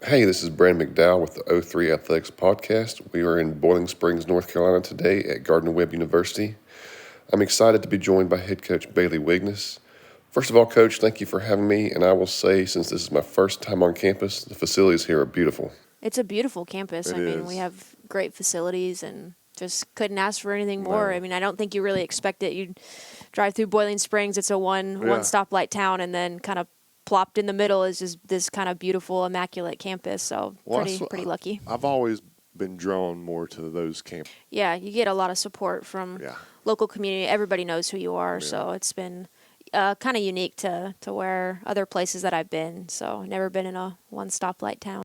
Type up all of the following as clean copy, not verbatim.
Hey, this is Brand McDowell with the O3 Athletics Podcast. We are in Boiling Springs, North Carolina today at Gardner Webb University. I'm excited to be joined by head coach Bailey Wigness. First of all, Coach, thank you for having me, and I will say, since this is my first time on campus, the facilities here are beautiful. It's a beautiful campus. We have great facilities and just couldn't ask for anything more. No. I don't think you really expect it. You drive through Boiling Springs, it's a one stoplight town, and then kind of plopped in the middle is just this kind of beautiful, immaculate campus. So pretty lucky. I've always been drawn more to those camps. Yeah, you get a lot of support from local community. Everybody knows who you are, so it's been kind of unique to where other places that I've been. So never been in a one stoplight town.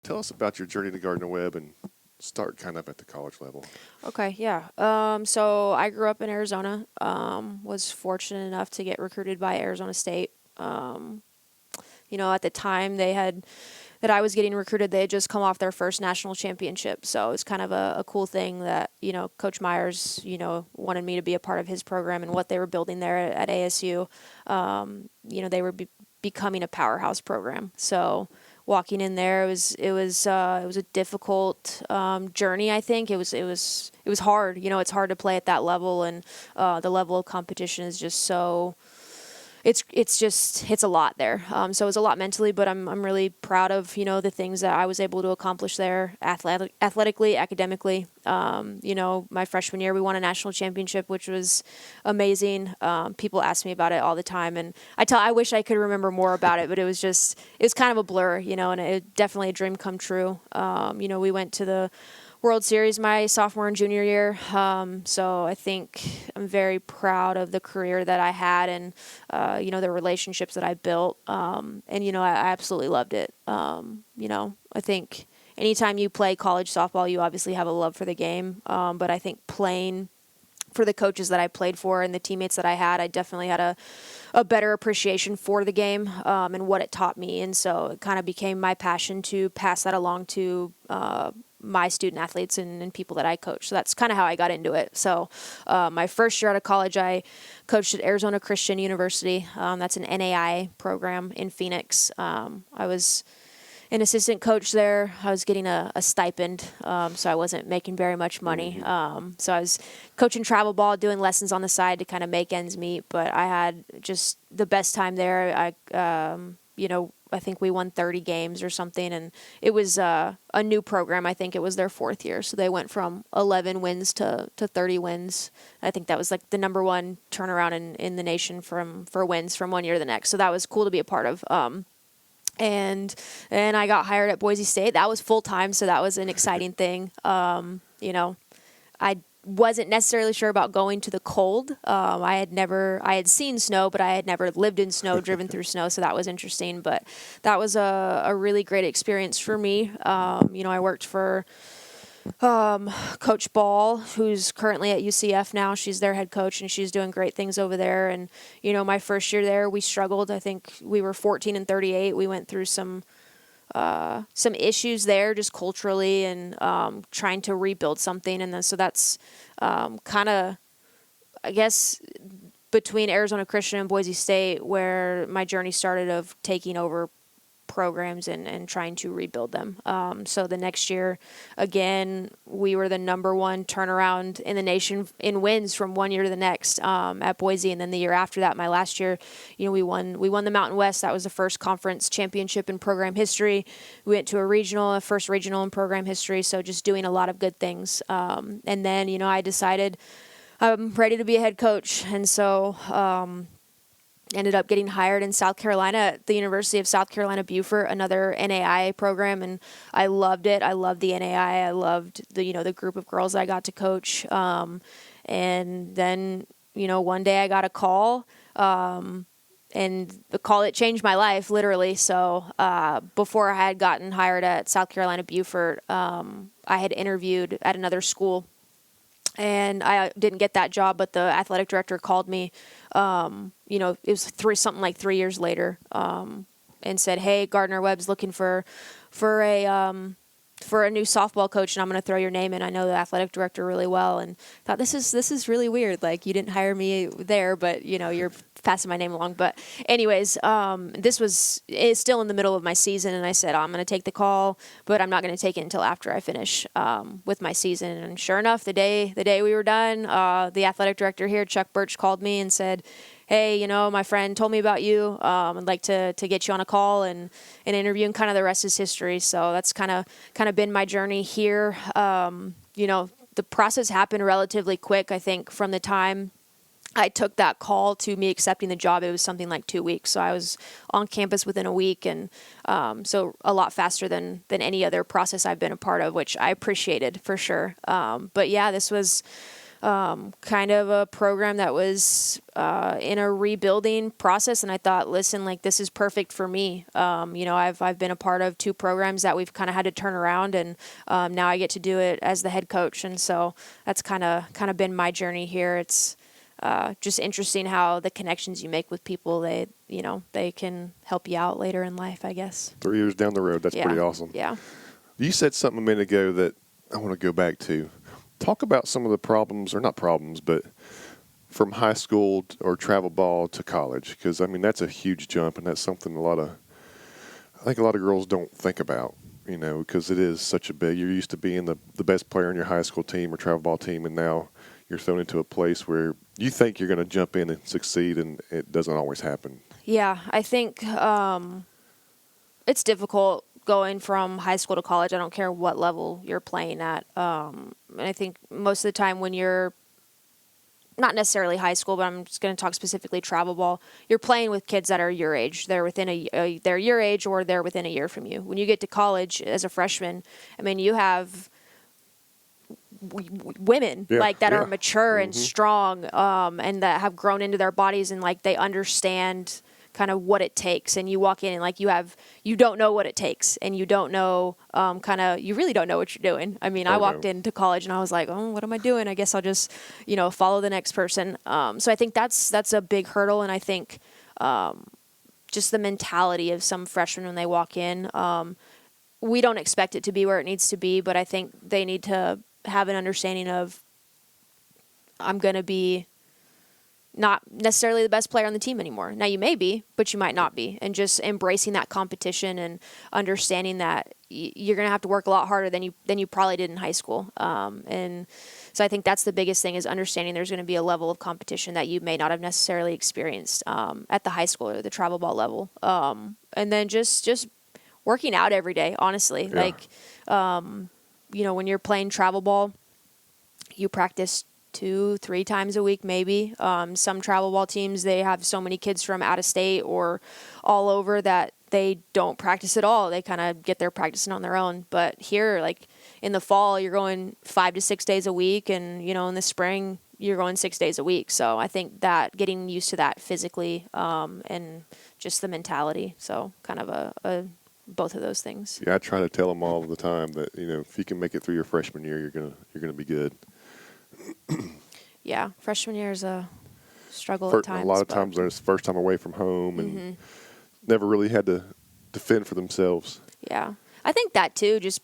Tell us about your journey to Gardner Webb and start kind of at the college level. Okay, yeah. So I grew up in Arizona. Was fortunate enough to get recruited by Arizona State. At the time that I was getting recruited, they had just come off their first national championship. So it was kind of a cool thing that, Coach Myers, wanted me to be a part of his program and what they were building there at ASU. They were becoming a powerhouse program. So walking in there, it was a difficult journey. I think it was hard. It's hard to play at that level, and the level of competition is just so. It's a lot there. So it was a lot mentally, but I'm really proud of the things that I was able to accomplish there, athletically, academically. My freshman year we won a national championship, which was amazing. People ask me about it all the time, and I wish I could remember more about it, but it was kind of a blur, and it definitely a dream come true. We went to the World Series my sophomore and junior year. So I think I'm very proud of the career that I had and, the relationships that I built. I absolutely loved it. I think anytime you play college softball, you obviously have a love for the game. But I think playing for the coaches that I played for and the teammates that I had, I definitely had a better appreciation for the game and what it taught me. And so it kind of became my passion to pass that along to my student athletes and people that I coach. So that's kind of how I got into it. So my first year out of college, I coached at Arizona Christian University. That's an NAI program in Phoenix. I was an assistant coach there. I was getting a stipend, so I wasn't making very much money. So I was coaching travel ball, doing lessons on the side to kind of make ends meet. But I had just the best time there. I think we won 30 games or something, and it was a new program. I think it was their fourth year, so they went from 11 wins to 30 wins. I think that was like the number one turnaround in the nation for wins from one year to the next. So that was cool to be a part of. And I got hired at Boise State. That was full time, so that was an exciting thing. I wasn't necessarily sure about going to the cold. I had seen snow, but I had never lived in snow, driven through snow, so that was interesting. But that was a really great experience for me. I worked for Coach Ball, who's currently at UCF now. She's their head coach, and she's doing great things over there. And, my first year there, we struggled. I think we were 14-38. We went through some issues there just culturally and trying to rebuild something. And then so that's kind of, I guess, between Arizona Christian and Boise State where my journey started of taking over programs and trying to rebuild them. So the next year, again, we were the number one turnaround in the nation in wins from one year to the next at Boise. And then the year after that, my last year, we won the Mountain West. That was the first conference championship in program history. We went to a first regional in program history. So just doing a lot of good things. And then, I decided I'm ready to be a head coach. And so, ended up getting hired in South Carolina at the University of South Carolina Beaufort, another NAI program, and I loved it. I loved the NAI. I loved the group of girls I got to coach. And then one day I got a call, and the call that changed my life literally. So before I had gotten hired at South Carolina Beaufort, I had interviewed at another school. And I didn't get that job, but the athletic director called me. It was 3 years later, and said, "Hey, Gardner Webb's looking for a for a new softball coach, and I'm going to throw your name in. I know the athletic director really well, and thought this is really weird. Like, you didn't hire me there, but you're passing my name along. But anyways, it's still in the middle of my season, and I said, I'm going to take the call, but I'm not going to take it until after I finish with my season. And sure enough, the day we were done, the athletic director here, Chuck Birch, called me and said, hey, my friend told me about you. I'd like to get you on a call and an interview, and kind of the rest is history. So that's kind of been my journey here. The process happened relatively quick. I think from the time I took that call to me accepting the job, it was something like 2 weeks. So I was on campus within a week, and so a lot faster than any other process I've been a part of, which I appreciated for sure. But yeah, this was kind of a program that was in a rebuilding process, and I thought, listen, like, this is perfect for me. I've been a part of 2 programs that we've kind of had to turn around, and now I get to do it as the head coach, and so that's kind of been my journey here. It's just interesting how the connections you make with people, they can help you out later in life, I guess. 3 years down the road, that's pretty awesome. Yeah. You said something a minute ago that I want to go back to. Talk about some of the problems, or not problems, but from high school or travel ball to college, because that's a huge jump, and that's something I think a lot of girls don't think about, because it is such a big. You're used to being the best player on your high school team or travel ball team, and now you're thrown into a place where you think you're going to jump in and succeed, and it doesn't always happen. Yeah, I think it's difficult going from high school to college. I don't care what level you're playing at. And I think most of the time when you're not necessarily high school, but I'm just going to talk specifically travel ball, you're playing with kids that are your age. They're within they're your age, or they're within a year from you. When you get to college as a freshman, you have women that are mature and strong, and that have grown into their bodies, and they understand kind of what it takes. And you walk in and you don't know what it takes, and you don't know you really don't know what you're doing. I walked into college and I was like, oh, what am I doing? I guess I'll just follow the next person. So I think that's a big hurdle, and I think just the mentality of some freshmen when they walk in, we don't expect it to be where it needs to be, but I think they need to have an understanding of, I'm going to be not necessarily the best player on the team anymore. Now, you may be, but you might not be. And just embracing that competition and understanding that you're going to have to work a lot harder than you probably did in high school. And so I think that's the biggest thing, is understanding there's going to be a level of competition that you may not have necessarily experienced at the high school or the travel ball level. And then just working out every day, honestly. Yeah. When you're playing travel ball, you practice 2-3 times a week, maybe. Some travel ball teams, they have so many kids from out of state or all over that they don't practice at all. They kind of get their practicing on their own. But here, in the fall, you're going 5 to 6 days a week, and in the spring, you're going 6 days a week. So I think that getting used to that physically, and just the mentality. So kind of a both of those things. Yeah, I try to tell them all the time that if you can make it through your freshman year, you're gonna be good. Yeah, freshman year is a struggle at times. A lot of times they're first time away from home and never really had to defend for themselves. Yeah, I think that too. Just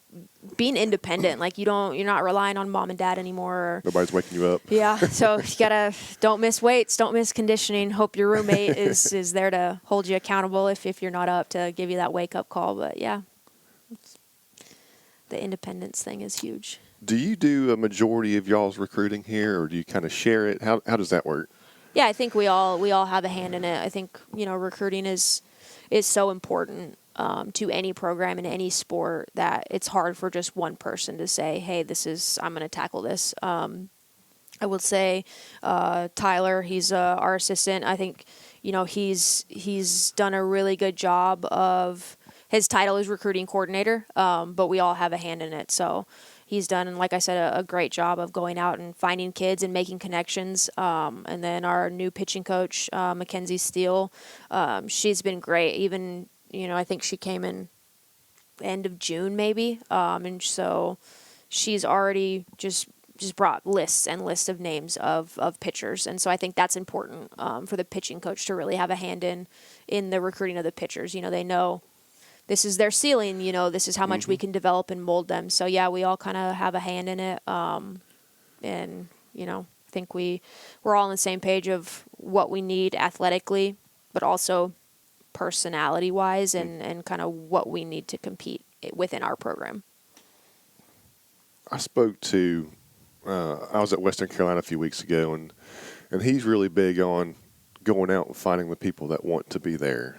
being independent, you're not relying on mom and dad anymore. Nobody's waking you up. Yeah, so you don't miss weights, don't miss conditioning. Hope your roommate is there to hold you accountable if you're not up, to give you that wake up call. But yeah, the independence thing is huge. Do you do a majority of y'all's recruiting here, or do you kind of share it? How does that work? Yeah, I think we all have a hand in it. I think recruiting is so important to any program in any sport that it's hard for just one person to say, hey, I'm going to tackle this. I would say Tyler, he's our assistant. I think he's done a really good job of, his title is recruiting coordinator, but we all have a hand in it. So he's done, like I said, a great job of going out and finding kids and making connections. And then our new pitching coach, Mackenzie Steele, she's been great. Even, I think she came in end of June maybe. And so she's already just brought lists and lists of names of pitchers. And so I think that's important for the pitching coach to really have a hand in the recruiting of the pitchers. They know this is their ceiling, this is how much we can develop and mold them. So yeah, we all kind of have a hand in it. And, I think we're all on the same page of what we need athletically, but also personality wise and kind of what we need to compete within our program. I spoke to, I was at Western Carolina a few weeks ago, and he's really big on going out and finding the people that want to be there.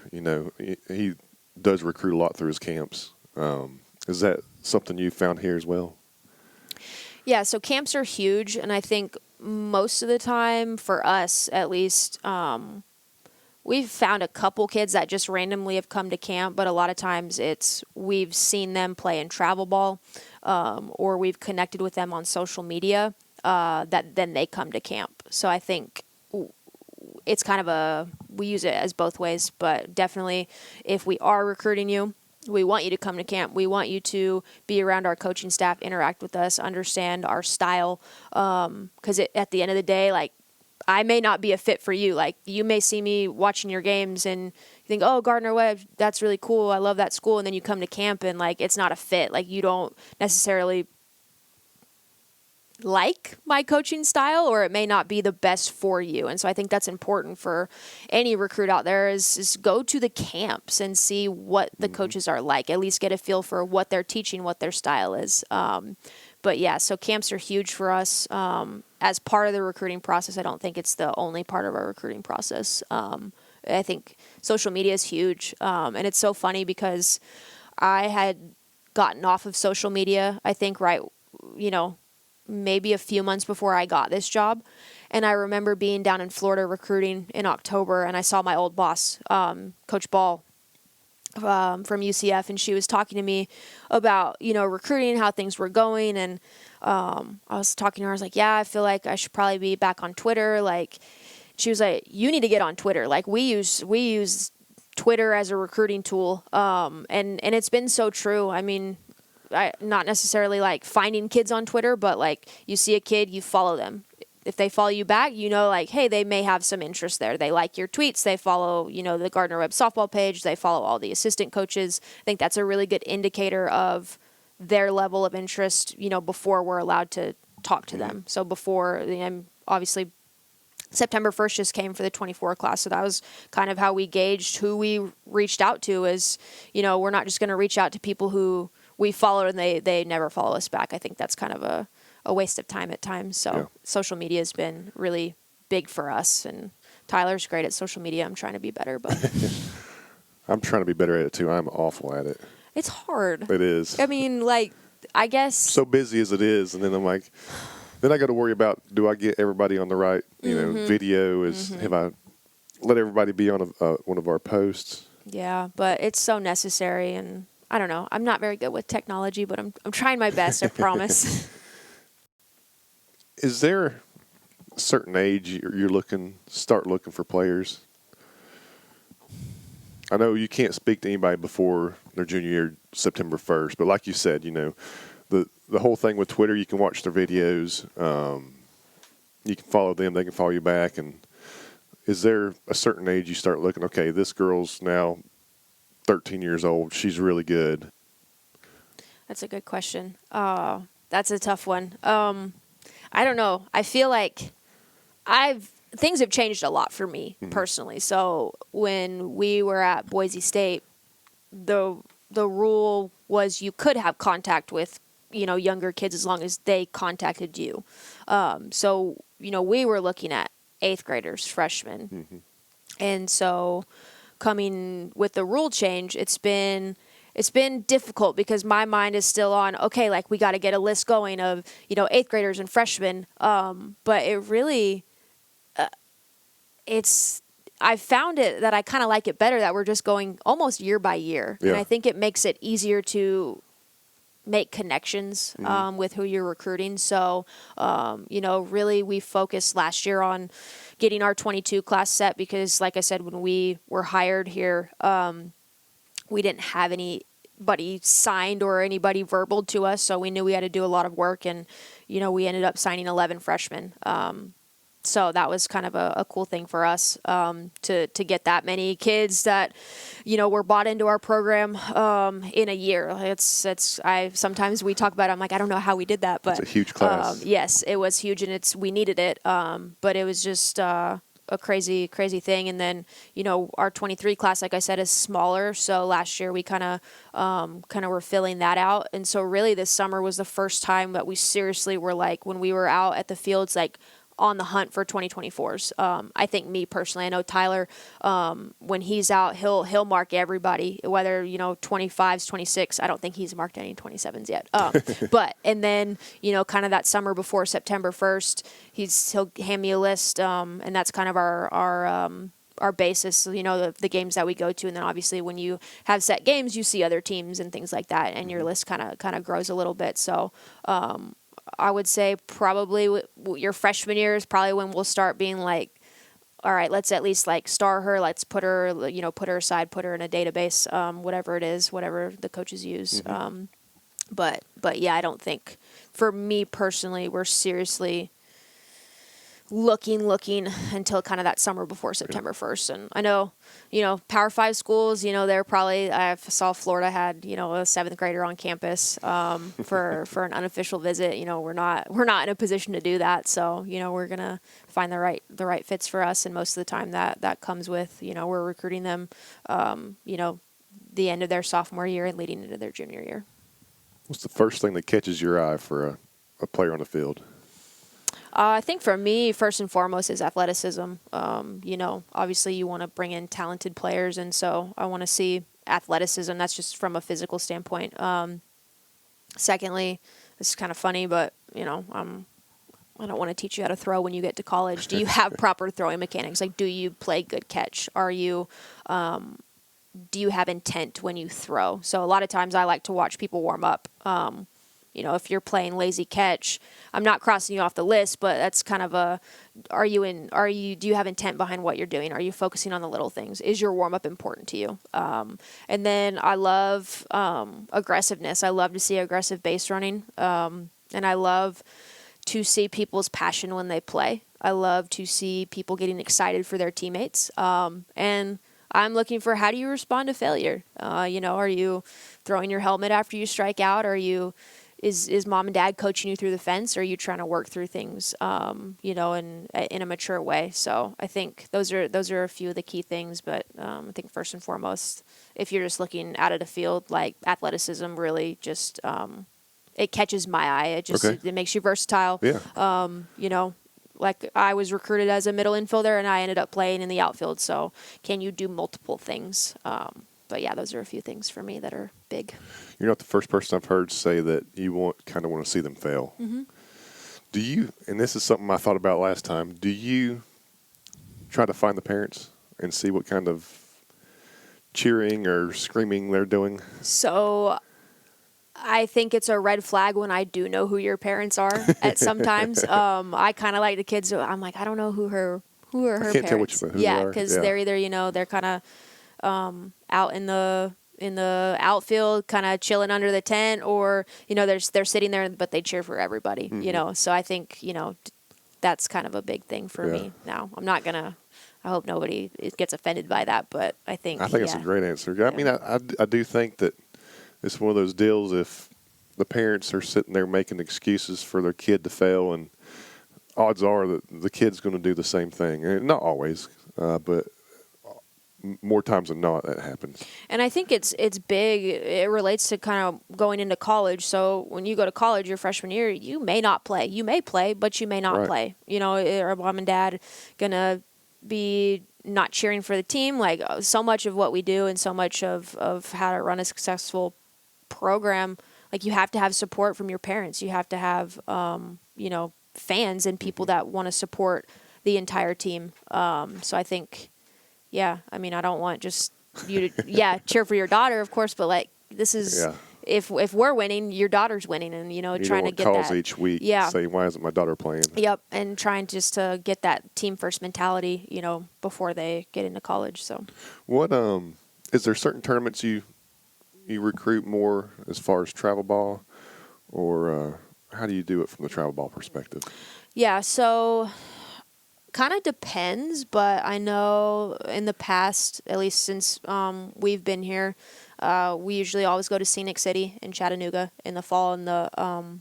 He does recruit a lot through his camps. Is that something you found here as well? Yeah, so camps are huge, and I think most of the time, for us at least, we've found a couple kids that just randomly have come to camp, but a lot of times we've seen them play in travel ball, or we've connected with them on social media, that then they come to camp. So I think it's kind of we use it as both ways, but definitely if we are recruiting you, we want you to come to camp. We want you to be around our coaching staff, interact with us, understand our style, because at the end of the day, like, I may not be a fit for you. Like, you may see me watching your games and you think, oh, Gardner Webb, that's really cool. I love that school. And then you come to camp and, like, it's not a fit. Like, you don't necessarily like my coaching style, or it may not be the best for you. And so I think that's important for any recruit out there is go to the camps and see what the coaches are like, at least get a feel for what they're teaching, what their style is. But yeah, so camps are huge for us as part of the recruiting process. I don't think it's the only part of our recruiting process. I think social media is huge. And it's so funny because I had gotten off of social media, I think, maybe a few months before I got this job. And I remember being down in Florida recruiting in October, and I saw my old boss, Coach Ball, from UCF, and she was talking to me about, recruiting, how things were going. And I was talking to her, I was like, yeah, I feel like I should probably be back on Twitter. Like, she was like, you need to get on Twitter. Like, we use Twitter as a recruiting tool. And it's been so true. I mean, not necessarily like finding kids on Twitter, but like you see a kid, you follow them. If they follow you back, like, hey, they may have some interest there. They like your tweets. They follow, the Gardner Webb softball page. They follow all the assistant coaches. I think that's a really good indicator of their level of interest, before we're allowed to talk to them. So before, obviously, September 1st just came for the 24 class. So that was kind of how we gauged who we reached out to is, we're not just going to reach out to people who we followed and they never follow us back. I think that's kind of a waste of time at times. So Social media has been really big for us, and Tyler's great at social media. I'm trying to be better, but I'm trying to be better at it too. I'm awful at it. It's hard. It is. I mean, like, I guess so busy as it is, and then I'm like, then I got to worry about, do I get everybody on the right, video? Have I let everybody be on one of our posts? Yeah, but it's so necessary, and I don't know. I'm not very good with technology, but I'm trying my best, I promise. Is there a certain age you're start looking for players? I know you can't speak to anybody before their junior year, September 1st, but like you said, the whole thing with Twitter, you can watch their videos, you can follow them, they can follow you back, and is there a certain age you start looking, okay, this girl's now 13 years old, she's really good? That's a good question. That's a tough one. I don't know. I feel like things have changed a lot for me personally. So when we were at Boise State, the rule was you could have contact with, younger kids as long as they contacted you. So, we were looking at 8th graders, freshmen. And so coming with the rule change, it's been difficult because my mind is still on, okay, like we got to get a list going of, 8th graders and freshmen. But it really, I found it that I kind of like it better that we're just going almost year by year. Yeah. And I think it makes it easier to make connections with who you're recruiting. So, really we focused last year on getting our 22 class set because, like I said, when we were hired here, we didn't have anybody signed or anybody verbal to us, so we knew we had to do a lot of work, and we ended up signing 11 freshmen. So that was kind of a cool thing for us to get that many kids that, were bought into our program in a year. Sometimes we talk about it, I'm like, I don't know how we did that, but it's a huge class. yes, it was huge, and we needed it. But it was just a crazy thing. And then our 23 class, like I said, is smaller. So last year we kind of were filling that out, and so really this summer was the first time that we seriously were like, when we were out at the fields, like on the hunt for 2024s. I think me personally, I know Tyler, when he's out, he'll mark everybody, whether 25s, 26. I don't think he's marked any 27s yet. But and then kind of that summer before September 1st, he'll hand me a list, and that's kind of our basis, the games that we go to. And then obviously when you have set games, you see other teams and things like that, and your list kind of grows a little bit. So I would say probably your freshman year is probably when we'll start being like, all right, let's at least like star her. Let's put her aside, put her in a database, whatever it is, whatever the coaches use. But yeah, I don't think, for me personally, we're seriously looking until kind of that summer before September 1st. And I know, Power 5 schools, they're probably, I saw Florida had, a seventh grader on campus for an unofficial visit. We're not in a position to do that. So, we're going to find the right fits for us. And most of the time that comes with, we're recruiting them, the end of their sophomore year and leading into their junior year. What's the first thing that catches your eye for a player on the field? I think for me, first and foremost, is athleticism. Obviously you want to bring in talented players, and so I want to see athleticism. That's just from a physical standpoint. Secondly, this is kind of funny, but, I don't want to teach you how to throw when you get to college. Do you have proper throwing mechanics? Like, do you play good catch? Do you have intent when you throw? So a lot of times I like to watch people warm up. If you're playing lazy catch, I'm not crossing you off the list, but that's kind of do you have intent behind what you're doing? Are you focusing on the little things? Is your warm up important to you? And then I love aggressiveness. I love to see aggressive base running. And I love to see people's passion when they play. I love to see people getting excited for their teammates. And I'm looking for, how do you respond to failure? Are you throwing your helmet after you strike out? Is mom and dad coaching you through the fence? Or are you trying to work through things, in a mature way? So I think those are a few of the key things. But I think first and foremost, if you're just looking out at a field, like athleticism really just it catches my eye. It makes you versatile. Yeah. Like I was recruited as a middle infielder and I ended up playing in the outfield. So can you do multiple things? But yeah, those are a few things for me that are big. You're not the first person I've heard say that you want to see them fail. Mm-hmm. Do you, and this is something I thought about last time, do you try to find the parents and see what kind of cheering or screaming they're doing? So I think it's a red flag when I do know who your parents are at sometimes. I kind of like the kids. I'm like, I don't know who are her parents. I can't tell which who they are. Because they're either, they're kind of out in the outfield, kind of chilling under the tent, or they're sitting there but they cheer for everybody. Mm-hmm. So I think that's kind of a big thing for me. Now I'm not gonna. I hope nobody gets offended by that, but I think it's a great answer. I mean, I do think that it's one of those deals. If the parents are sitting there making excuses for their kid to fail, and odds are that the kid's going to do the same thing. And not always, but more times than not, that happens. And I think it's big. It relates to kind of going into college. So when you go to college your freshman year, you may not play. You may play, but you may not play. Are mom and dad going to be not cheering for the team? Like, so much of what we do and so much of how to run a successful program, like, you have to have support from your parents. You have to have, fans and people that want to support the entire team. So I think, I don't want just you to, cheer for your daughter, of course, but like, this is, if we're winning, your daughter's winning, and, trying to get calls that. each week saying, why isn't my daughter playing? Yep. And trying just to get that team first mentality, before they get into college. So what, is there certain tournaments you recruit more as far as travel ball, or how do you do it from the travel ball perspective? Yeah, so kind of depends, but I know in the past, at least since we've been here, we usually always go to Scenic City in Chattanooga in the fall and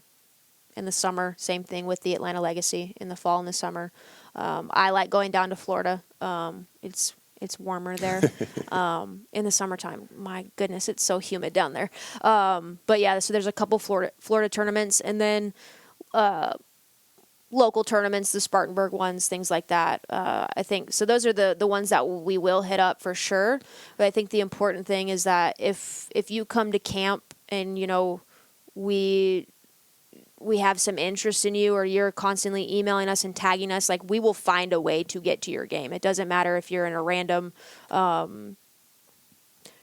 in the summer. Same thing with the Atlanta Legacy in the fall and the summer. I like going down to Florida. It's warmer there in the summertime. My goodness, it's so humid down there. But yeah, so there's a couple Florida tournaments, and then local tournaments, the Spartanburg ones, things like that. I think so. Those are the ones that we will hit up for sure. But I think the important thing is that if you come to camp and we have some interest in you, or you're constantly emailing us and tagging us, like, we will find a way to get to your game. It doesn't matter if you're in a random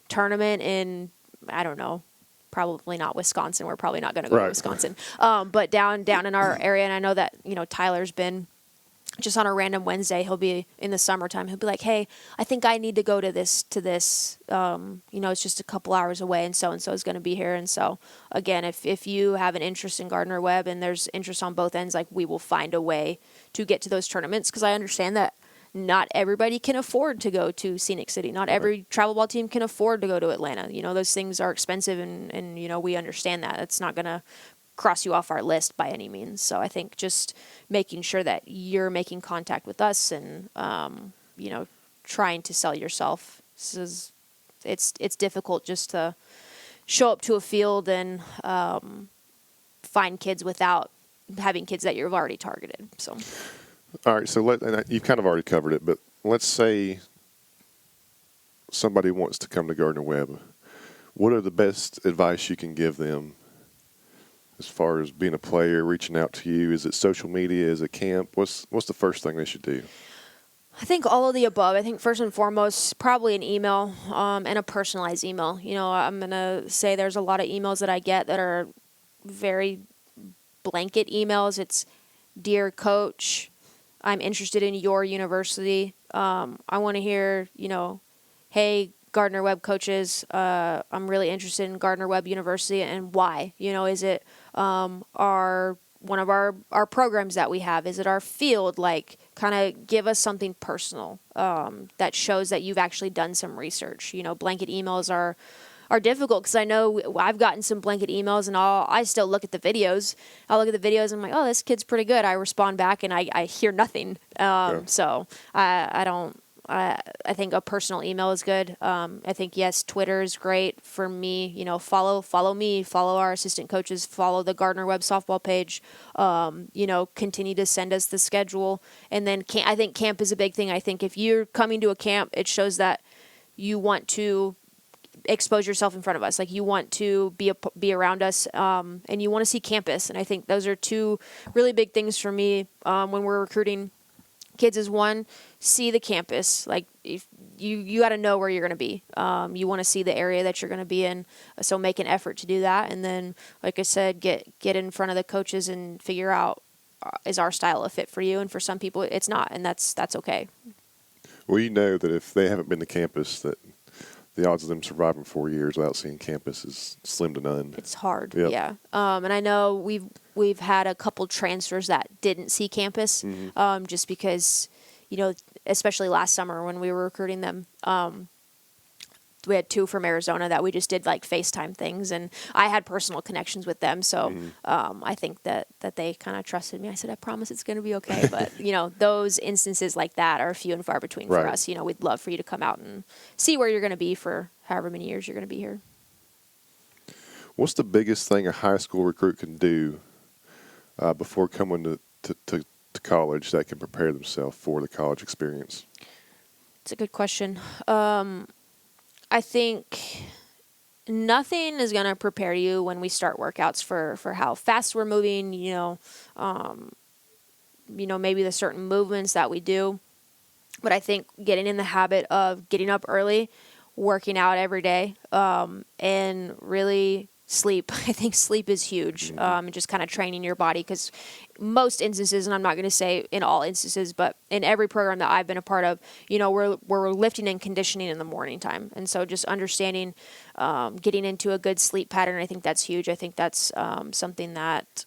tournament in, I don't know, probably not Wisconsin. We're probably not going to go to Wisconsin. But down in our area, and I know that, Tyler's been just on a random Wednesday, he'll be in the summertime. He'll be like, hey, I think I need to go to this. It's just a couple hours away, and so is going to be here. And so, again, if you have an interest in Gardner Webb and there's interest on both ends, like, we will find a way to get to those tournaments, because I understand that not everybody can afford to go to Scenic City. Not every travel ball team can afford to go to Atlanta. Those things are expensive, and we understand that. It's not going to cross you off our list by any means. So I think just making sure that you're making contact with us and, trying to sell yourself. It's difficult just to show up to a field and find kids without having kids that you've already targeted. So. All right, so you've kind of already covered it, but let's say somebody wants to come to Gardner Webb. What are the best advice you can give them as far as being a player, reaching out to you? Is it social media? Is it camp? What's the first thing they should do? I think all of the above. I think first and foremost, probably an email and a personalized email. I'm going to say there's a lot of emails that I get that are very blanket emails. It's, dear coach, I'm interested in your university. I want to hear, hey, Gardner Webb coaches, I'm really interested in Gardner Webb University, and why? Is it one of our programs that we have? Is it our field? Like, kind of give us something personal that shows that you've actually done some research. Blanket emails are difficult, because I know I've gotten some blanket emails, and I still look at the videos. I'll look at the videos and I'm like, oh, this kid's pretty good. I respond back and I hear nothing. So I think a personal email is good. I think, yes, Twitter is great for me. Follow me, follow our assistant coaches, follow the Gardner Webb softball page. Continue to send us the schedule. And then I think camp is a big thing. I think if you're coming to a camp, it shows that you want to expose yourself in front of us. Like, you want to be around us, and you want to see campus. And I think those are two really big things for me when we're recruiting kids. Is one, see the campus. Like, if you got to know where you're going to be. You want to see the area that you're going to be in. So make an effort to do that. And then, like I said, get in front of the coaches and figure out, is our style a fit for you? And for some people, it's not, and that's okay. Well, that if they haven't been to campus, that the odds of them surviving 4 years without seeing campus is slim to none. It's hard, yep. Yeah. And I know we've had a couple transfers that didn't see campus, just because, especially last summer when we were recruiting them. We had 2 from Arizona that we just did like FaceTime things, and I had personal connections with them. So I think that they kind of trusted me. I said, I promise it's going to be okay. But, those instances like that are few and far between for us. We'd love for you to come out and see where you're going to be for however many years you're going to be here. What's the biggest thing a high school recruit can do before coming to college that can prepare themselves for the college experience? It's a good question. I think nothing is going to prepare you when we start workouts for how fast we're moving, maybe the certain movements that we do. But I think getting in the habit of getting up early, working out every day, and really sleep. I think sleep is huge, and just kind of training your body, because most instances, and I'm not going to say in all instances, but in every program that I've been a part of, we're lifting and conditioning in the morning time. And so just understanding, getting into a good sleep pattern, I think that's huge. I think that's something that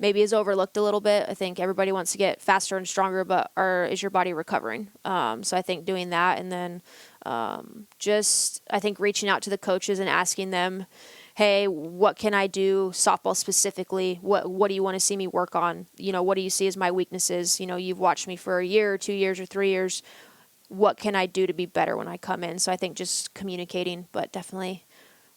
maybe is overlooked a little bit. I think everybody wants to get faster and stronger, but is your body recovering? So I think doing that, and then I think reaching out to the coaches and asking them, hey, what can I do softball specifically? What do you want to see me work on? What do you see as my weaknesses? You've watched me for a year or 2 years or 3 years. What can I do to be better when I come in? So I think just communicating, but definitely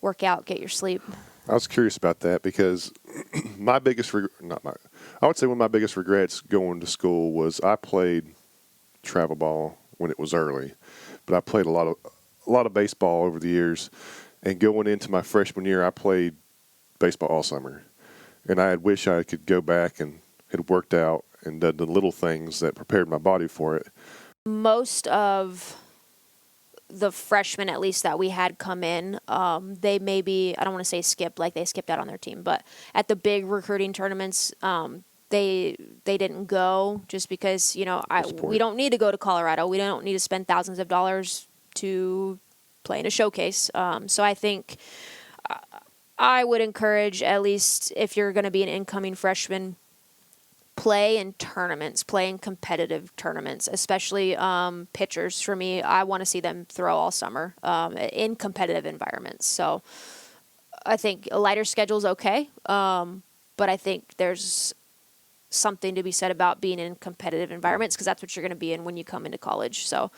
work out, get your sleep. I was curious about that because I would say one of my biggest regrets going to school was I played travel ball when it was early, but I played a lot of baseball over the years. And going into my freshman year, I played baseball all summer, and I wish I could go back and had worked out and done the little things that prepared my body for it. Most of the freshmen, at least that we had come in, they maybe, I don't want to say skip like they skipped out on their team, but at the big recruiting tournaments, they didn't go just because we don't need to go to Colorado. We don't need to spend thousands of dollars to play in a showcase. So I think I would encourage, at least if you're going to be an incoming freshman, play in tournaments, play in competitive tournaments, especially pitchers. For me, I want to see them throw all summer in competitive environments. So I think a lighter schedule is okay, but I think there's something to be said about being in competitive environments because that's what you're going to be in when you come into college. So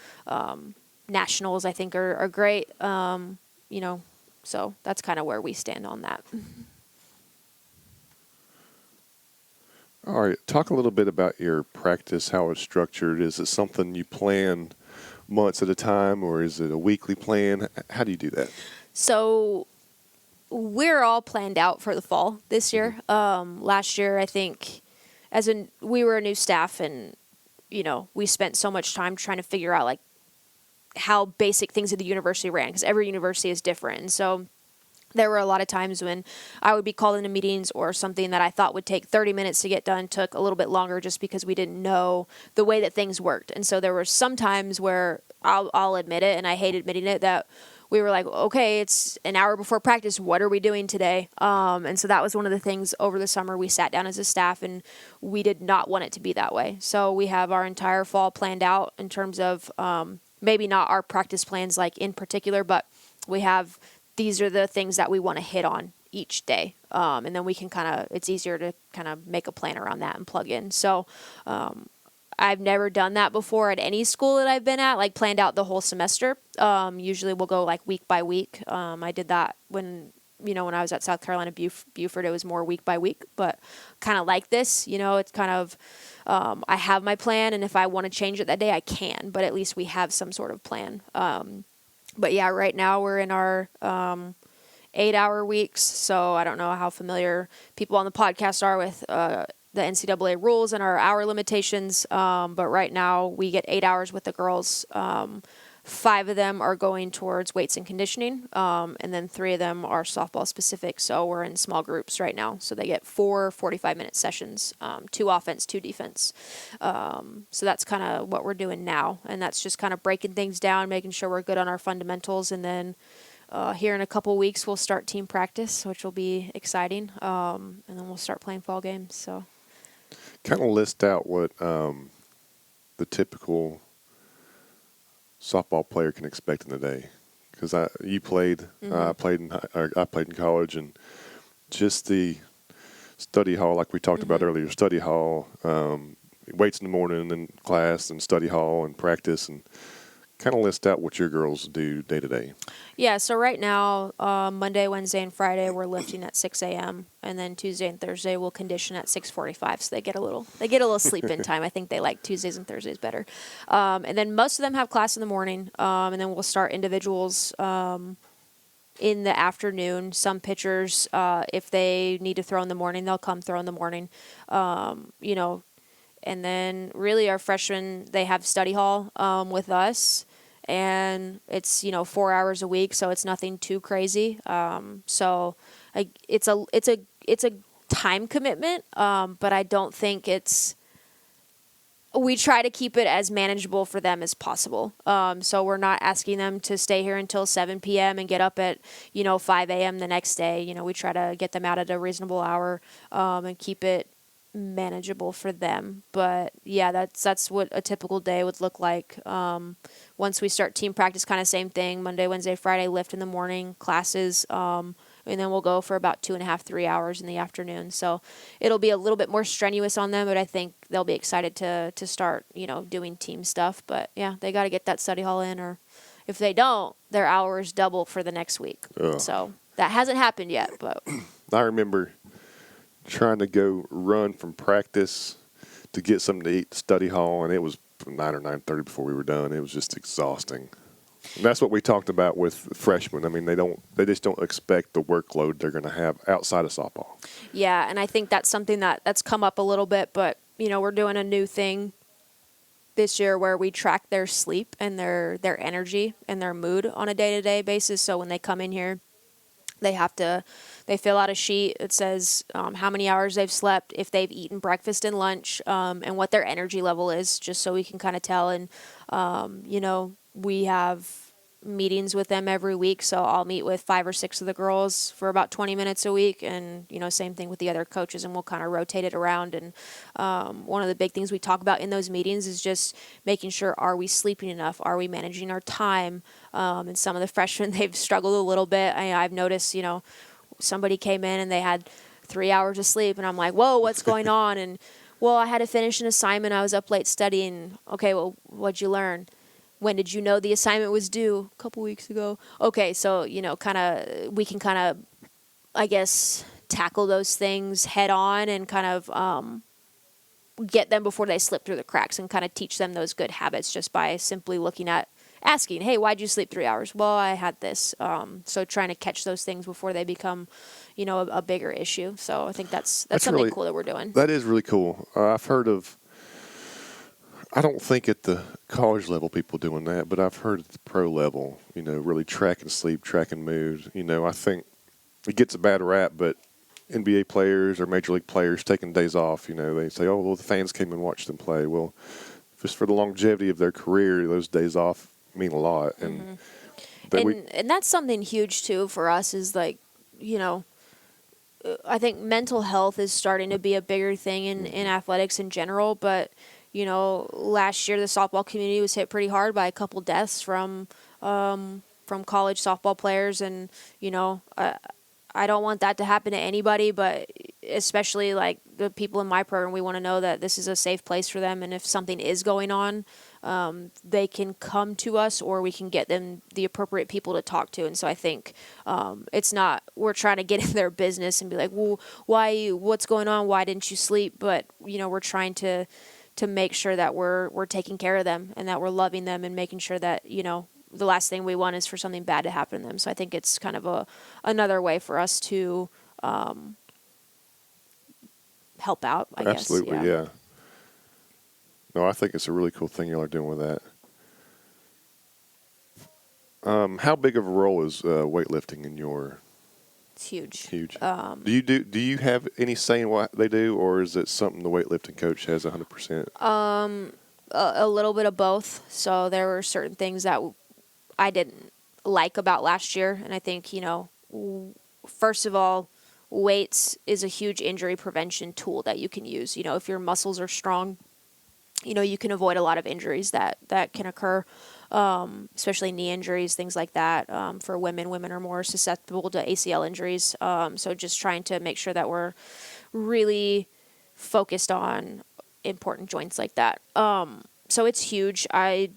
nationals, I think, are great, so that's kind of where we stand on that. All right, talk a little bit about your practice, how it's structured. Is it something you plan months at a time, or is it a weekly plan? How do you do that? So we're all planned out for the fall this year. Last year, I think, we were a new staff, and we spent so much time trying to figure out like how basic things at the university ran, because every university is different. And so there were a lot of times when I would be called into meetings or something that I thought would take 30 minutes to get done took a little bit longer just because we didn't know the way that things worked. And so there were some times where I'll admit it, and I hate admitting it, that we were like, okay, it's an hour before practice. What are we doing today? And so that was one of the things over the summer we sat down as a staff, and we did not want it to be that way. So we have our entire fall planned out in terms of maybe not our practice plans like in particular, but we have these are the things that we want to hit on each day. And then we can it's easier to kind of make a plan around that and plug in. So I've never done that before at any school that I've been at, like planned out the whole semester. Usually we'll go like week by week. I did that when I was at South Carolina Buford, it was more week by week, but kind of like this, it's kind of, I have my plan, and if I want to change it that day, I can, but at least we have some sort of plan. But yeah, right now we're in our 8-hour weeks, so I don't know how familiar people on the podcast are with the NCAA rules and our hour limitations, but right now we get 8 hours with the girls. 5 of them are going towards weights and conditioning, and then 3 of them are softball specific, so we're in small groups right now. So they get 4 45-minute sessions, 2 offense, 2 defense. So that's kind of what we're doing now, and that's just kind of breaking things down, making sure we're good on our fundamentals, and then here in a couple weeks we'll start team practice, which will be exciting, and then we'll start playing fall games. So kind of list out what the typical softball player can expect in the day, because you played, I played in college, and just the study hall, like we talked about earlier, study hall, weights in the morning, and class, and study hall, and practice, and kind of list out what your girls do day to day. Yeah, so right now, Monday, Wednesday, and Friday we're lifting at 6 a.m. and then Tuesday and Thursday we'll condition at 6:45. So they get a little sleep in time. I think they like Tuesdays and Thursdays better. And then most of them have class in the morning, and then we'll start individuals in the afternoon. Some pitchers, if they need to throw in the morning, they'll come throw in the morning. And then really our freshmen, they have study hall with us. And it's 4 hours a week, so it's nothing too crazy. So it's a time commitment, but I don't think it's. We try to keep it as manageable for them as possible. So we're not asking them to stay here until 7 p.m. and get up at 5 a.m. the next day. We try to get them out at a reasonable hour and keep it manageable for them. But yeah, that's what a typical day would look like. Once we start team practice, kind of same thing. Monday, Wednesday, Friday, lift in the morning, classes, and then we'll go for about 2.5, 3 hours in the afternoon. So it'll be a little bit more strenuous on them, but I think they'll be excited to start, doing team stuff. But yeah, they got to get that study hall in, or if they don't, their hours double for the next week. Ugh. So that hasn't happened yet, but I remember trying to go run from practice to get something to eat, study hall, and it was 9 or 9:30 before we were done. It was just exhausting. And that's what we talked about with freshmen. I mean, they just don't expect the workload they're going to have outside of softball. yeah, and I think that's something that's come up a little bit, but we're doing a new thing this year where we track their sleep and their energy and their mood on a day-to-day basis. So when they come in here, they fill out a sheet. It says how many hours they've slept, if they've eaten breakfast and lunch, and what their energy level is, just so we can kind of tell. And, we have meetings with them every week. So I'll meet with 5 or 6 of the girls for about 20 minutes a week. And, same thing with the other coaches, and we'll kind of rotate it around. And one of the big things we talk about in those meetings is just making sure, are we sleeping enough? Are we managing our time? And some of the freshmen, they've struggled a little bit. I've noticed, somebody came in and they had 3 hours of sleep, and I'm like, whoa, what's going on? And, well, I had to finish an assignment. I was up late studying. Okay, well, what'd you learn? When did you know the assignment was due? A couple weeks ago. Okay, so, we can kind of, I guess, tackle those things head on and kind of get them before they slip through the cracks, and kind of teach them those good habits just by simply asking, hey, why'd you sleep 3 hours? Well, I had this. So trying to catch those things before they become, a bigger issue. So I think that's something really cool that we're doing. That is really cool. I've heard of, I don't think at the college level people doing that, but I've heard at the pro level, really tracking sleep, tracking mood. I think it gets a bad rap, but NBA players or major league players taking days off, they say, oh, well, the fans came and watched them play. Well, just for the longevity of their career, those days off mean a lot. And and that's something huge, too, for us is like, I think mental health is starting to be a bigger thing in athletics in general, but last year the softball community was hit pretty hard by a couple deaths from college softball players, and I don't want that to happen to anybody, but especially like the people in my program, we want to know that this is a safe place for them, and if something is going on, they can come to us, or we can get them the appropriate people to talk to. And so I think it's not we're trying to get in their business and be like, well, what's going on? Why didn't you sleep? But we're trying to make sure that we're taking care of them and that we're loving them and making sure that, the last thing we want is for something bad to happen to them. So I think it's kind of another way for us to help out, I guess. Absolutely, yeah. No, I think it's a really cool thing y'all are doing with that. How big of a role is weightlifting in your... It's huge. Huge. Do you have any say in what they do, or is it something the weightlifting coach has 100%? A little bit of both. So there were certain things that I didn't like about last year, and I think first of all, weights is a huge injury prevention tool that you can use. If your muscles are strong, you can avoid a lot of injuries that can occur. Especially knee injuries, things like that. For women are more susceptible to ACL injuries. So just trying to make sure that we're really focused on important joints like that. So it's huge. I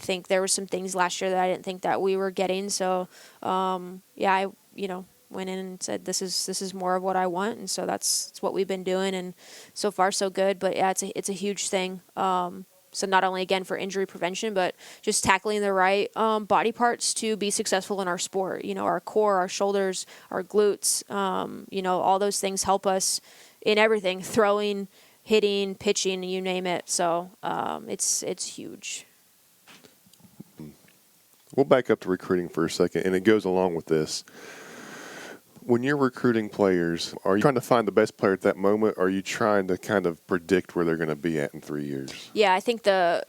think there were some things last year that I didn't think that we were getting. So, I went in and said, this is more of what I want. And so that's what we've been doing. And so far so good, but yeah, it's a huge thing. So not only, again, for injury prevention, but just tackling the right body parts to be successful in our sport. Our core, our shoulders, our glutes, all those things help us in everything, throwing, hitting, pitching, you name it. So it's huge. We'll back up to recruiting for a second, and it goes along with this. When you're recruiting players, are you trying to find the best player at that moment, or are you trying to kind of predict where they're going to be at in 3 years? Yeah, I think the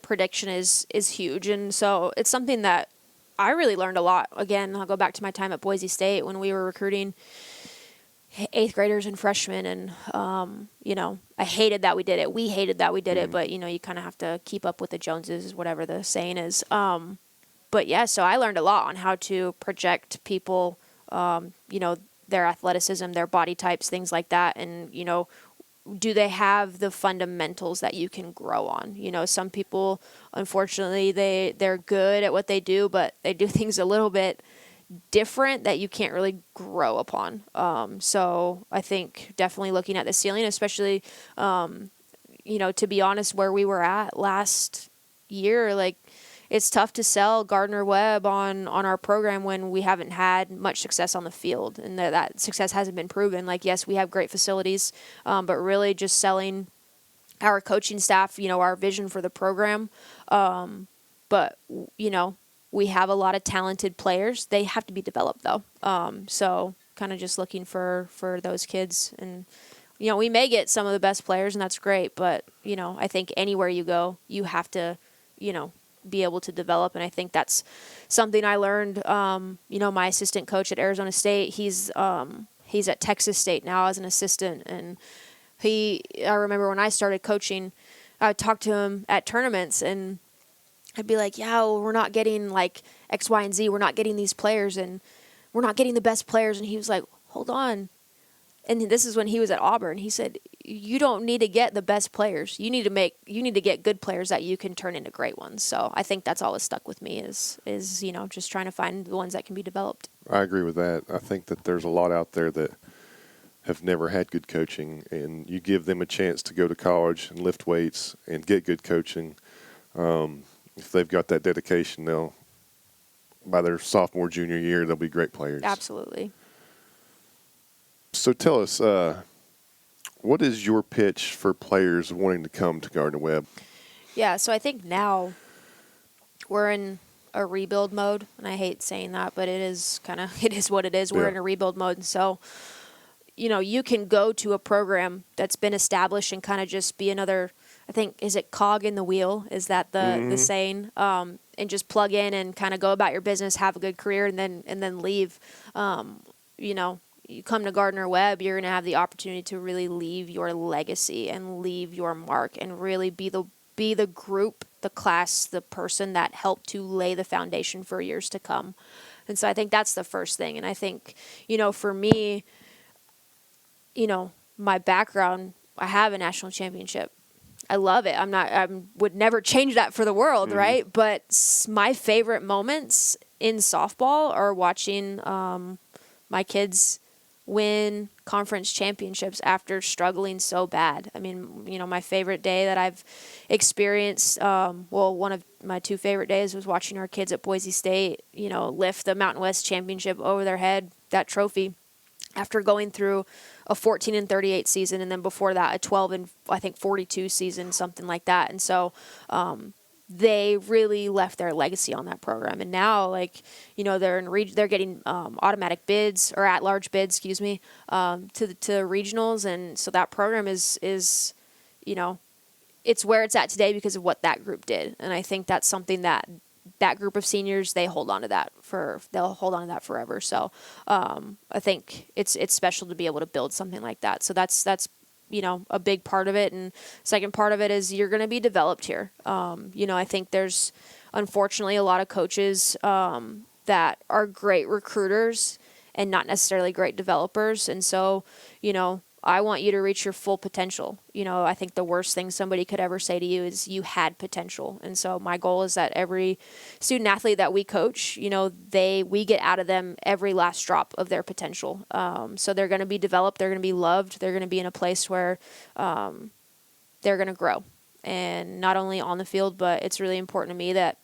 prediction is huge, and so it's something that I really learned a lot. Again, I'll go back to my time at Boise State when we were recruiting. eighth graders and freshmen. And, I hated that we did it. We hated that we did it, but, you kind of have to keep up with the Joneses, whatever the saying is. But yeah, so I learned a lot on how to project people, their athleticism, their body types, things like that. And, do they have the fundamentals that you can grow on? Some people, unfortunately, they're good at what they do, but they do things a little bit different that you can't really grow upon. So I think definitely looking at the ceiling, especially, to be honest, where we were at last year, like, it's tough to sell Gardner Webb on our program when we haven't had much success on the field, and that success hasn't been proven. Like, yes, we have great facilities, but really just selling our coaching staff, our vision for the program. But, we have a lot of talented players. They have to be developed, though. So kind of just looking for those kids. And, we may get some of the best players, and that's great. But, I think anywhere you go, you have to, be able to develop. And I think that's something I learned. My assistant coach at Arizona State, he's at Texas State now as an assistant. And I remember when I started coaching, I would talk to him at tournaments, and I'd be like, yeah, well, we're not getting like X, Y, and Z. We're not getting these players, and we're not getting the best players. And he was like, hold on. And this is when he was at Auburn. He said, you don't need to get the best players. You need to get good players that you can turn into great ones. So I think that's always stuck with me is just trying to find the ones that can be developed. I agree with that. I think that there's a lot out there that have never had good coaching, and you give them a chance to go to college and lift weights and get good coaching. If they've got that dedication, by their sophomore, junior year, they'll be great players. Absolutely. So tell us, what is your pitch for players wanting to come to Gardner Webb? Yeah, so I think now we're in a rebuild mode, and I hate saying that, but it is what it is. We're in a rebuild mode, and so you can go to a program that's been established and kind of just be another, I think, is it cog in the wheel? Is that the saying? And just plug in and kind of go about your business, have a good career, and then leave. You come to Gardner Webb, you're going to have the opportunity to really leave your legacy and leave your mark and really be the group, the class, the person that helped to lay the foundation for years to come. And so I think that's the first thing. And I think, for me, my background, I have a national championship. I love it. I would never change that for the world, right? But my favorite moments in softball are watching my kids win conference championships after struggling so bad. I mean, my favorite day that I've experienced, one of my two favorite days was watching our kids at Boise State, lift the Mountain West championship over their head, that trophy, after going through a 14-38 season, and then before that a 12-42 season, something like that. And so they really left their legacy on that program. And now, they're getting automatic bids or at-large bids, to regionals, and so that program is it's where it's at today because of what that group did. And I think that's something that group of seniors, they'll hold on to that forever. So I think it's special to be able to build something like that. So that's a big part of it. And second part of it is you're going to be developed here. I think there's unfortunately a lot of coaches that are great recruiters and not necessarily great developers. And so, I want you to reach your full potential. I think the worst thing somebody could ever say to you is you had potential. And so my goal is that every student athlete that we coach, we get out of them every last drop of their potential. So they're going to be developed, they're going to be loved, they're going to be in a place where they're going to grow. And not only on the field, but it's really important to me that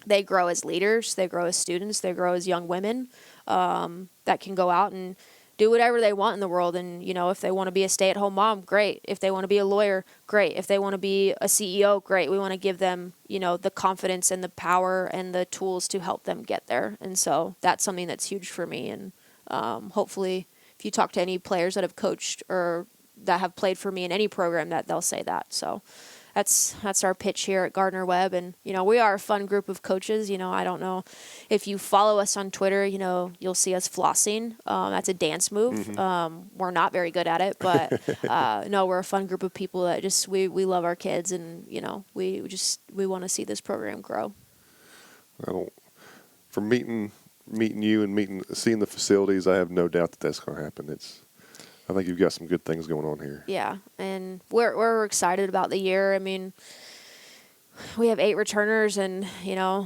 they grow as leaders, they grow as students, they grow as young women that can go out and do whatever they want in the world. And, if they want to be a stay-at-home mom, great. If they want to be a lawyer, great. If they want to be a CEO, great. We want to give them, the confidence and the power and the tools to help them get there. And so that's something that's huge for me. And hopefully if you talk to any players that have coached or that have played for me in any program, that they'll say that. So that's our pitch here at Gardner Webb. And, we are a fun group of coaches. I don't know if you follow us on Twitter, you'll see us flossing. That's a dance move. We're not very good at it, but no, we're a fun group of people that just, we love our kids, and, we want to see this program grow. From meeting you and seeing the facilities, I have no doubt that that's going to happen. I think you've got some good things going on here. Yeah, and we're excited about the year. I mean, we have 8 returners, and I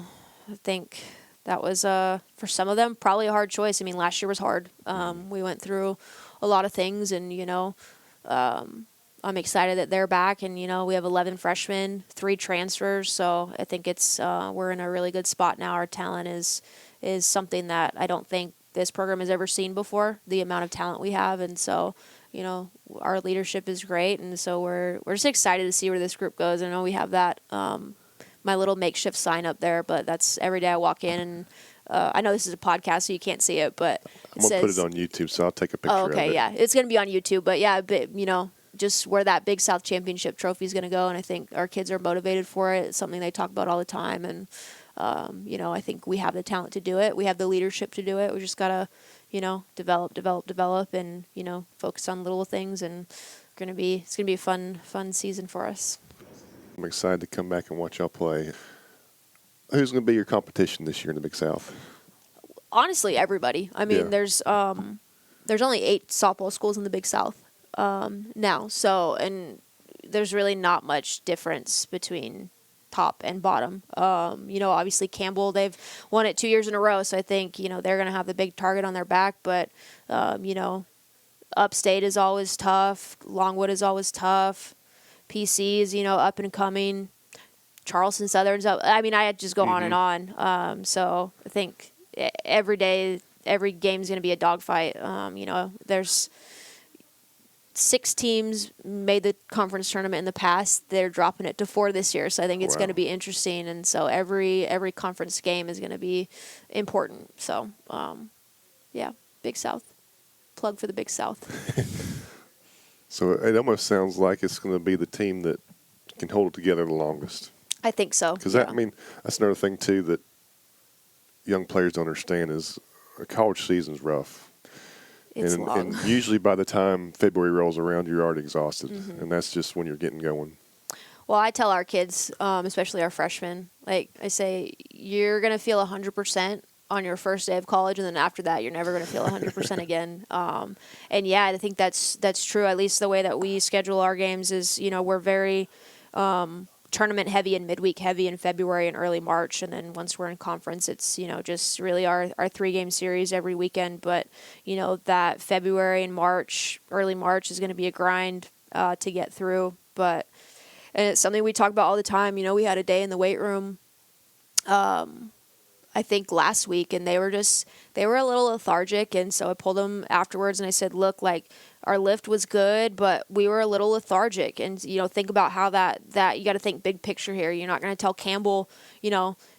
think that was for some of them probably a hard choice. I mean, last year was hard. We went through a lot of things, and I'm excited that they're back, and we have 11 freshmen, 3 transfers, so I think it's we're in a really good spot now. Our talent is something that I don't think this program has ever seen before, the amount of talent we have. And so, our leadership is great. And so we're just excited to see where this group goes. I know we have that, my little makeshift sign up there, but that's every day I walk in, and I know this is a podcast, so you can't see it, but I'm going to put it on YouTube, so I'll take a picture of it. Yeah. It's going to be on YouTube, but yeah, just where that Big South Championship trophy is going to go. And I think our kids are motivated for it. It's something they talk about all the time. And, I think we have the talent to do it. We have the leadership to do it. We just got to, develop and, focus on little things. And it's going to be a fun season for us. I'm excited to come back and watch y'all play. Who's going to be your competition this year in the Big South? Honestly, everybody. I mean, there's only 8 softball schools in the Big South now. So, and there's really not much difference between top and bottom. Obviously Campbell, they've won it 2 years in a row, so I think, they're going to have the big target on their back. But, Upstate is always tough. Longwood is always tough. PC is, up and coming. Charleston Southern's up. I mean, I just go on and on. So I think every day, every game's going to be a dogfight. There's 6 teams made the conference tournament in the past. They're dropping it to 4 this year, so I think it's going to be interesting. And so every conference game is going to be important. So, Big South. Plug for the Big South. So it almost sounds like it's going to be the team that can hold it together the longest. I think so. Because that's another thing too that young players don't understand is a college season's rough. It's long. And usually by the time February rolls around, you're already exhausted. And that's just when you're getting going. Well, I tell our kids, especially our freshmen, like I say, you're going to feel 100% on your first day of college, and then after that, you're never going to feel 100% again. And yeah, I think that's true. At least the way that we schedule our games is, we're very tournament heavy and midweek heavy in February and early March, and then once we're in conference, it's just really our 3-game series every weekend. But that February and March, early March, is going to be a grind to get through. But and it's something we talk about all the time. We had a day in the weight room, I think last week, and they were a little lethargic, and so I pulled them afterwards and I said, look, like, our lift was good, but we were a little lethargic, and think about how that you got to think big picture here. You're not going to tell Campbell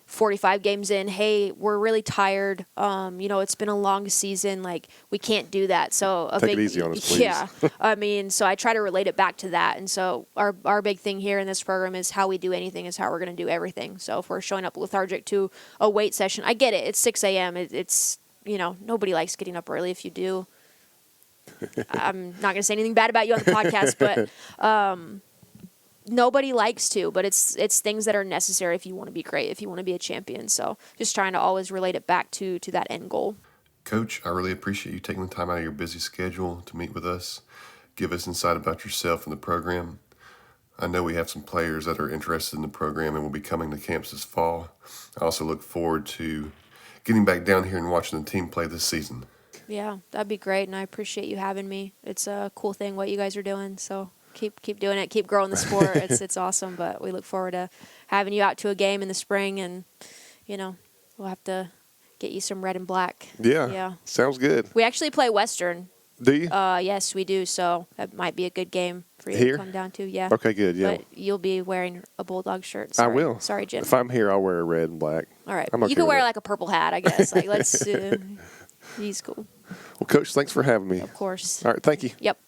45 games in, hey, we're really tired, it's been a long season, like, we can't do that. So take it easy on us, please. Yeah. I mean, so I try to relate it back to that. And so our big thing here in this program is how we do anything is how we're going to do everything. So if we're showing up lethargic to a weight session, I get it. It's 6 a.m. It's nobody likes getting up early. If you do, I'm not going to say anything bad about you on the podcast, but nobody likes to, but it's things that are necessary if you want to be great, if you want to be a champion. So just trying to always relate it back to that end goal. Coach, I really appreciate you taking the time out of your busy schedule to meet with us, give us insight about yourself and the program. I know we have some players that are interested in the program and will be coming to camps this fall. I also look forward to getting back down here and watching the team play this season. Yeah, that'd be great, and I appreciate you having me. It's a cool thing what you guys are doing, so keep doing it, keep growing the sport. It's awesome, but we look forward to having you out to a game in the spring, and we'll have to get you some red and black. Yeah. Sounds good. We actually play Western. Do you? Yes, we do. So that might be a good game for you Here? to come down to. Yeah. Okay, good. Yeah. But you'll be wearing a Bulldog shirt. Sorry. I will. Sorry, Jim. If I'm here, I'll wear a red and black. All right. I'm okay you can with wear that. like a purple hat, I guess. Like, let's. He's cool. Well, Coach, thanks for having me. Of course. All right. Thank you. Yep.